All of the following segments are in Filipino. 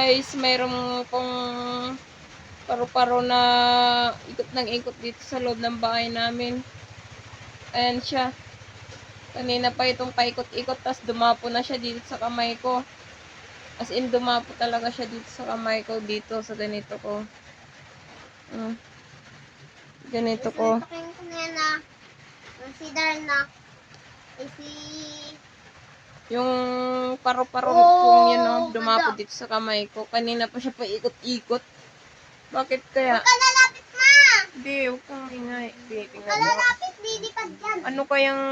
guys, mayroon pong paru-paro na ikot ng ikot dito sa loob ng bahay namin. Ayan siya. Kanina pa itong paikot-ikot, tas dumapo na siya dito sa kamay ko. As in, dumapo talaga siya dito sa kamay ko, dito sa ganito ko. Ganito ko. Yung paro-paro kung yun, no, dumapo dito sa kamay ko. Kanina pa siya paikot-ikot. Bakit kaya? Huwag ka lalapit, ma! Hindi, huwag kang ingay. Huwag ka lalapit, lilipad yan. Ano kayang,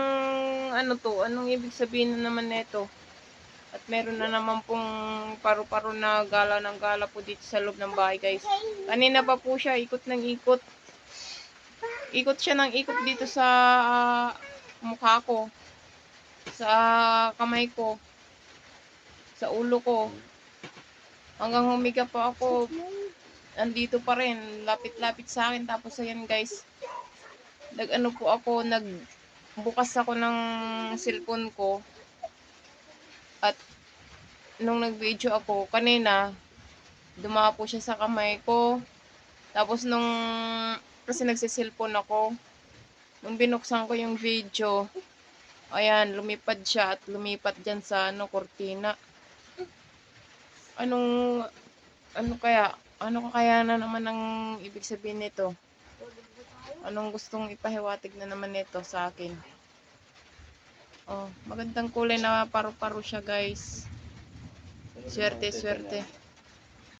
ano to? Anong ibig sabihin na naman nito? At meron na naman pong paru-paro na gala ng gala po dito sa loob ng bahay, guys. Kanina pa po siya, ikot ng ikot. Ikot siya ng ikot dito sa mukha ko. Sa kamay ko. Sa ulo ko. Hanggang humiga pa ako. Andito pa rin. Lapit-lapit sa akin. Tapos ayan, guys. Nag-ano po ako, nagbukas ako ng cellphone ko. At nung nag-video ako, kanina, dumapo siya sa kamay ko. Tapos kasi nagsiselfone ako, nung binuksan ko yung video, ayan, lumipad siya at lumipat dyan sa kortina. Ano kaya na naman ang ibig sabihin nito? Anong gustong ipahiwatig na naman nito sa akin? Oh, magandang kulay na paru-paro siya, guys. Swerte, swerte.